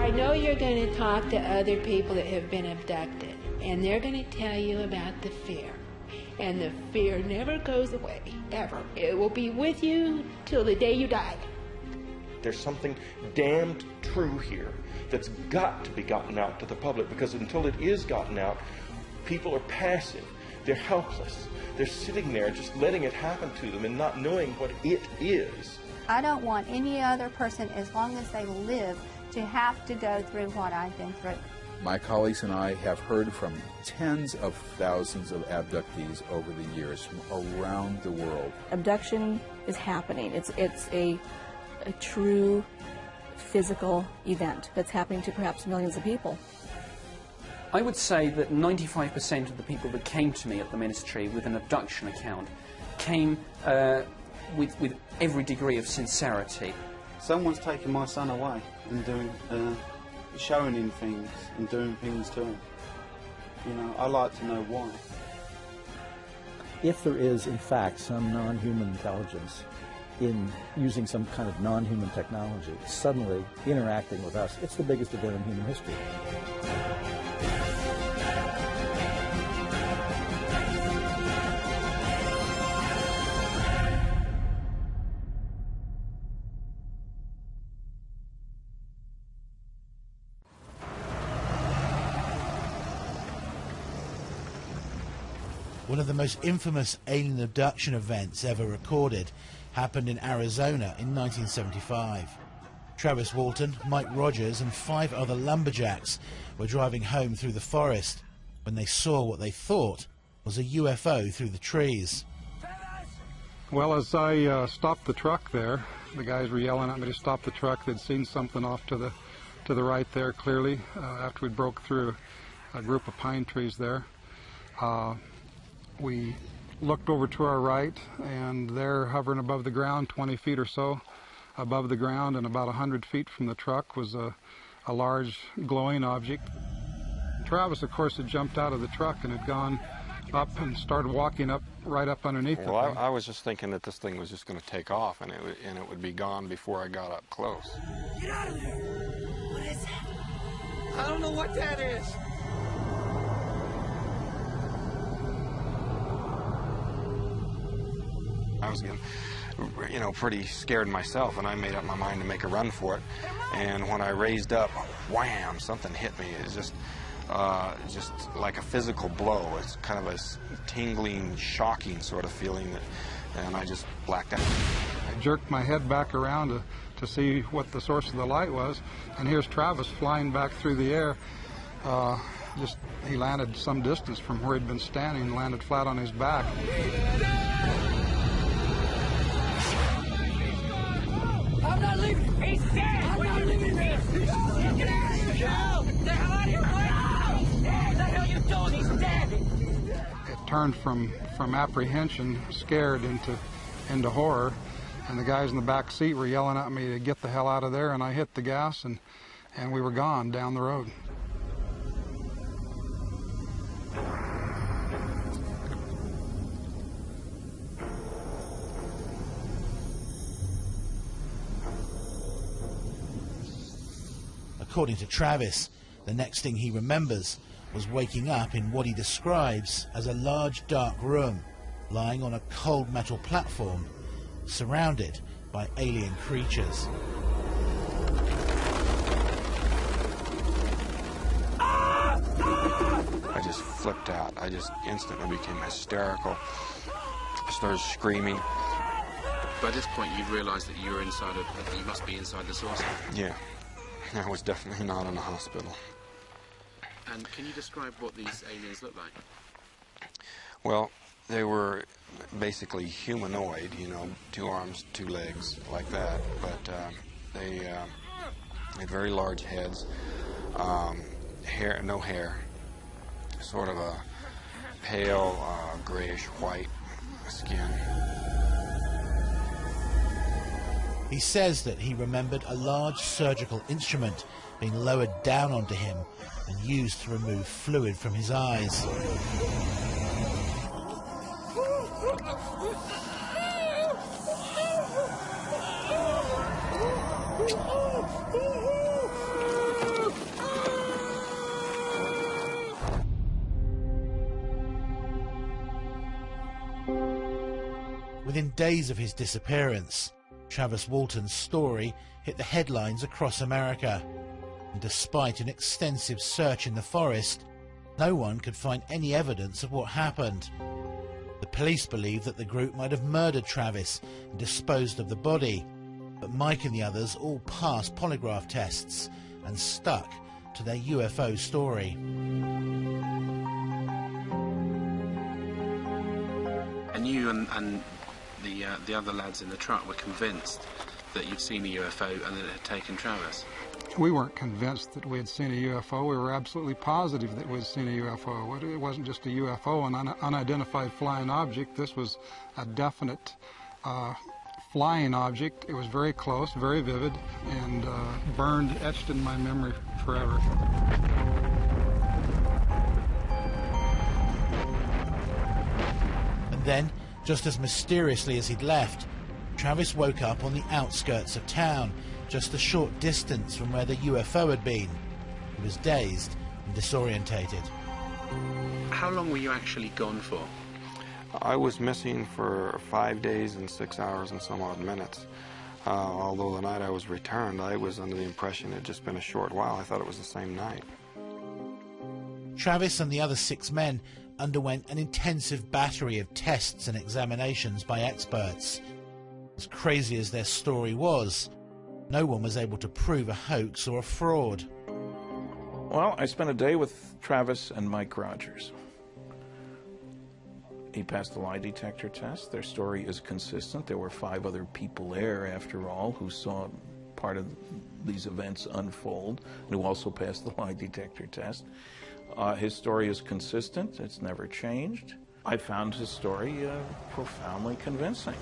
I know you're going to talk to other people that have been abducted, and they're going to tell you about the fear. And the fear never goes away, ever. It will be with you till the day you die. There's something damned true here that's got to be gotten out to the public, because until it is gotten out, people are passive. They're helpless. They're sitting there just letting it happen to them and not knowing what it is. I don't want any other person, as long as they live, to have to go through what I've been through. My colleagues and I have heard from tens of thousands of abductees over the years from around the world. Abduction is happening. It's a true physical event that's happening to perhaps millions of people. I would say that 95% of the people that came to me at the ministry with an abduction account came with every degree of sincerity. Someone's taken my son away and doing, showing him things and doing things to him. You know, I like to know why. If there is, in fact, some non-human intelligence in using some kind of non-human technology, suddenly interacting with us, it's the biggest event in human history. One of the most infamous alien abduction events ever recorded happened in Arizona in 1975. Travis Walton, Mike Rogers and 5 other lumberjacks were driving home through the forest when they saw what they thought was a UFO through the trees. Well, as I stopped the truck there, the guys were yelling at me to stop the truck. They'd seen something off to the right there clearly after we broke through a group of pine trees there. We looked over to our right, and there, hovering above the ground, 20 feet or so above the ground and about 100 feet from the truck, was a large glowing object. Travis, of course, had jumped out of the truck and had gone up and started walking up right up underneath it. Well, I was just thinking that this thing was just going to take off and it would be gone before I got up close. Get out of there! What is that? I don't know what that is. I was getting, you know, pretty scared myself, and I made up my mind to make a run for it. And when I raised up, wham, something hit me. It's just like a physical blow. It's kind of a tingling, shocking sort of feeling, and I just blacked out. I jerked my head back around to see what the source of the light was, and here's Travis flying back through the air. He landed some distance from where he'd been standing and landed flat on his back. I'm not leaving. He's dead. I'm not leaving this. Get out of here. Get the hell out of here. What the hell you doing? He's dead. It turned from apprehension, scared, into horror, and the guys in the back seat were yelling at me to get the hell out of there, and I hit the gas, and we were gone down the road. According to Travis, the next thing he remembers was waking up in what he describes as a large dark room, lying on a cold metal platform, surrounded by alien creatures. I just flipped out. I just instantly became hysterical. I started screaming. By this point, you realized that you were you must be inside the saucer. Yeah. I was definitely not in a hospital. And can you describe what these aliens look like? Well, they were basically humanoid, you know, 2 arms, 2 legs, like that. But they had very large heads, no hair, sort of a pale grayish-white skin. He says that he remembered a large surgical instrument being lowered down onto him and used to remove fluid from his eyes. Within days of his disappearance, Travis Walton's story hit the headlines across America. And despite an extensive search in the forest, no one could find any evidence of what happened. The police believed that the group might have murdered Travis and disposed of the body, but Mike and the others all passed polygraph tests and stuck to their UFO story. And you and the other lads in the truck were convinced that you'd seen a UFO and that it had taken Travis? We weren't convinced that we had seen a UFO. We were absolutely positive that we'd seen a UFO. It wasn't just a UFO, an unidentified flying object. This was a definite flying object. It was very close, very vivid, and burned, etched in my memory forever. And then, just as mysteriously as he'd left, Travis woke up on the outskirts of town, just a short distance from where the UFO had been. He was dazed and disorientated. How long were you actually gone for? I was missing for 5 days and 6 hours and some odd minutes. Although the night I was returned, I was under the impression it had just been a short while. I thought it was the same night. Travis and the other 6 men underwent an intensive battery of tests and examinations by experts. As crazy as their story was, no one was able to prove a hoax or a fraud. Well, I spent a day with Travis and Mike Rogers. He passed the lie detector test. Their story is consistent. There were 5 other people there, after all, who saw part of these events unfold, and who also passed the lie detector test. His story is consistent. It's never changed. I found his story profoundly convincing.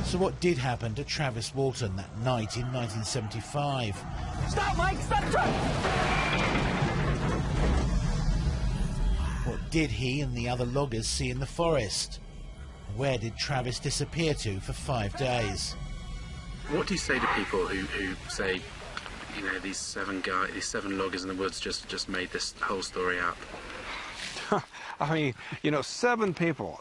So what did happen to Travis Walton that night in 1975? Stop, Mike! Stop the truck! What did he and the other loggers see in the forest? Where did Travis disappear to for 5 days? What do you say to people who say, you know, these 7 loggers in the woods just made this whole story up? I mean, you know, 7 people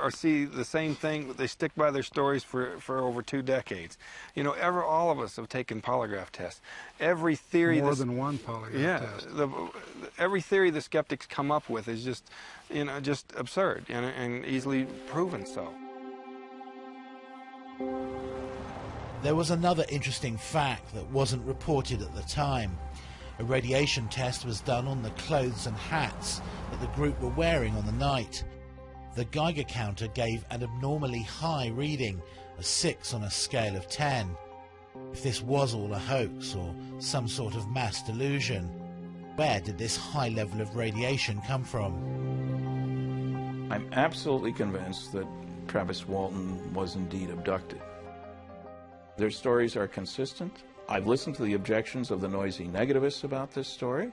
see the same thing. They stick by their stories for over 2 decades. You know, all of us have taken polygraph tests. Every theory more than one polygraph test. Every theory the skeptics come up with is just, you know, just absurd and easily proven so. There was another interesting fact that wasn't reported at the time. A radiation test was done on the clothes and hats that the group were wearing on the night. The Geiger counter gave an abnormally high reading, a 6 on a scale of 10. If this was all a hoax or some sort of mass delusion, where did this high level of radiation come from? I'm absolutely convinced that Travis Walton was indeed abducted. Their stories are consistent. I've listened to the objections of the noisy negativists about this story,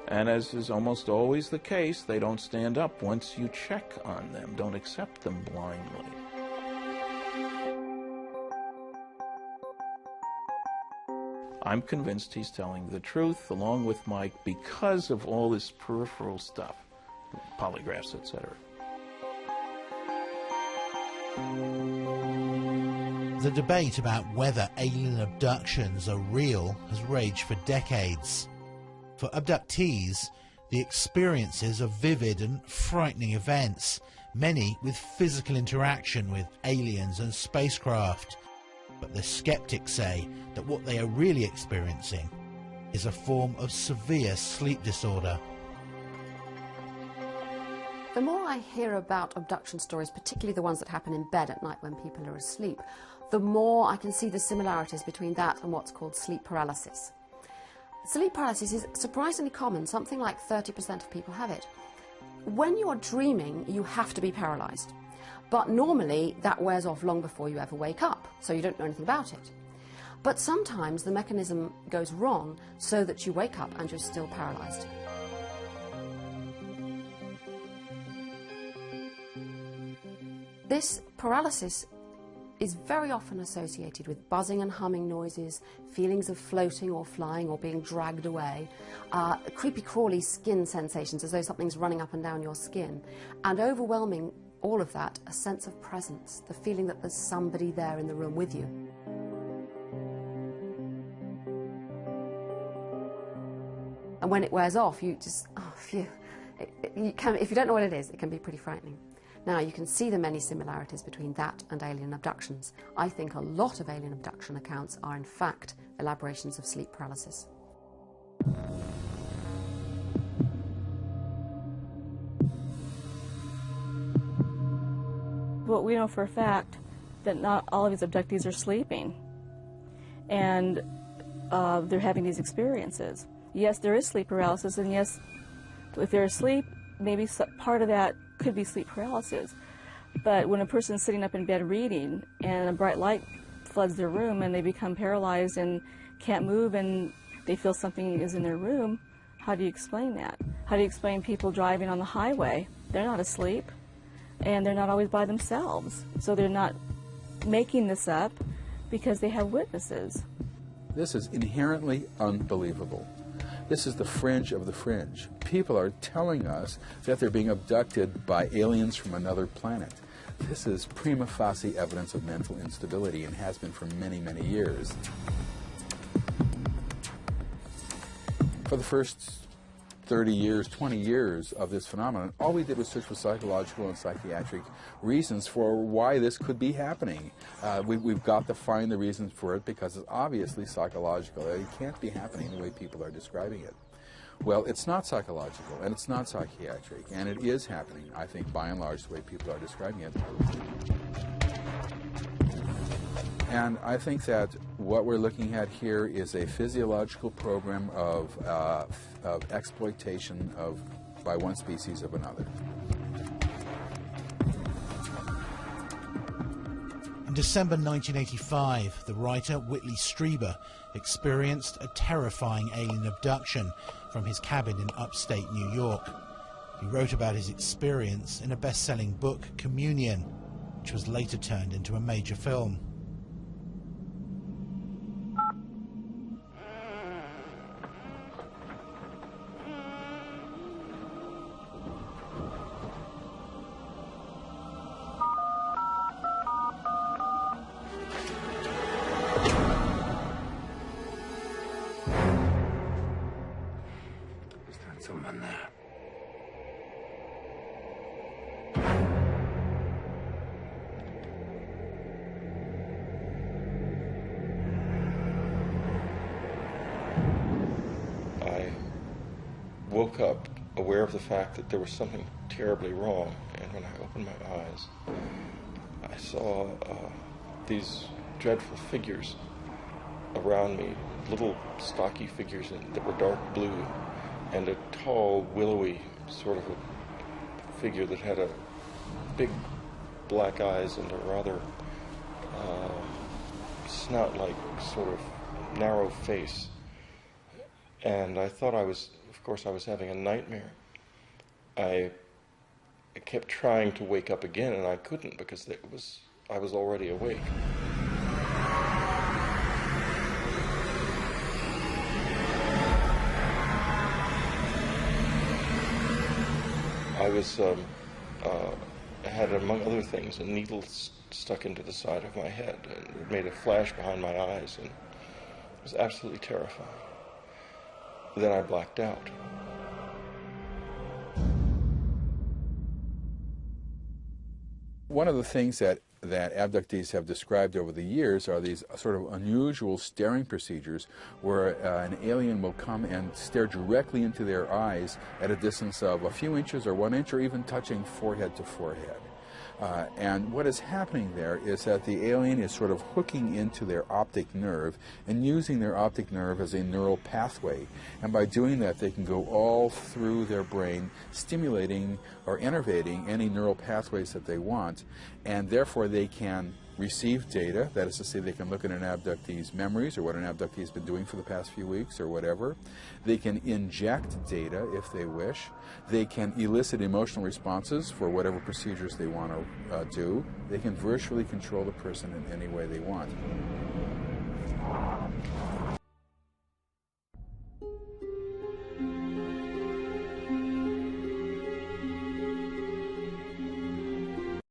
and as is almost always the case, they don't stand up once you check on them, don't accept them blindly. I'm convinced he's telling the truth, along with Mike, because of all this peripheral stuff, polygraphs, etc. The debate about whether alien abductions are real has raged for decades. For abductees, the experiences are vivid and frightening events, many with physical interaction with aliens and spacecraft. But the skeptics say that what they are really experiencing is a form of severe sleep disorder. The more I hear about abduction stories, particularly the ones that happen in bed at night when people are asleep, the more I can see the similarities between that and what's called sleep paralysis. Sleep paralysis is surprisingly common. Something like 30% of people have it. When you're dreaming, you have to be paralyzed. But normally, that wears off long before you ever wake up, so you don't know anything about it. But sometimes the mechanism goes wrong so that you wake up and you're still paralyzed. This paralysis is very often associated with buzzing and humming noises, feelings of floating or flying or being dragged away, creepy crawly skin sensations as though something's running up and down your skin, and overwhelming all of that, a sense of presence, the feeling that there's somebody there in the room with you. And when it wears off, you just, oh, phew. If you don't know what it is, it can be pretty frightening. Now, you can see the many similarities between that and alien abductions. I think a lot of alien abduction accounts are, in fact, elaborations of sleep paralysis. But we know for a fact that not all of these abductees are sleeping, and they're having these experiences. Yes, there is sleep paralysis, and yes, if they're asleep, maybe part of that could be sleep paralysis. But when a person's sitting up in bed reading and a bright light floods their room and they become paralyzed and can't move and they feel something is in their room, how do you explain that? How do you explain people driving on the highway? They're not asleep, and they're not always by themselves. So they're not making this up because they have witnesses. This is inherently unbelievable. This is the fringe of the fringe. People are telling us that they're being abducted by aliens from another planet. This is prima facie evidence of mental instability and has been for many, many years. For the first 30 years, 20 years of this phenomenon, all we did was search for psychological and psychiatric reasons for why this could be happening. We've got to find the reasons for it because it's obviously psychological. It can't be happening the way people are describing it. Well, it's not psychological and it's not psychiatric, and it is happening, I think, by and large, the way people are describing it. And I think that what we're looking at here is a physiological program of exploitation by one species of another. In December 1985, the writer Whitley Strieber experienced a terrifying alien abduction from his cabin in upstate New York. He wrote about his experience in a best-selling book, Communion, which was later turned into a major film. Someone there. I woke up aware of the fact that there was something terribly wrong, and when I opened my eyes, I saw these dreadful figures around me, little stocky figures that were dark blue, and a tall, willowy sort of a figure that had a big black eyes and a rather snout-like sort of narrow face. And I thought of course I was having a nightmare. I kept trying to wake up again, and I couldn't because I was already awake. I had, among other things, a needle stuck into the side of my head, and it made a flash behind my eyes, and it was absolutely terrifying. Then I blacked out. One of the things that abductees have described over the years are these sort of unusual staring procedures where an alien will come and stare directly into their eyes at a distance of a few inches or 1 inch or even touching forehead to forehead. And what is happening there is that the alien is sort of hooking into their optic nerve and using their optic nerve as a neural pathway. And by doing that, they can go all through their brain, stimulating or innervating any neural pathways that they want, and therefore they can receive data, that is to say they can look at an abductee's memories or what an abductee has been doing for the past few weeks or whatever. They can inject data if they wish. They can elicit emotional responses for whatever procedures they want to do. They can virtually control the person in any way they want.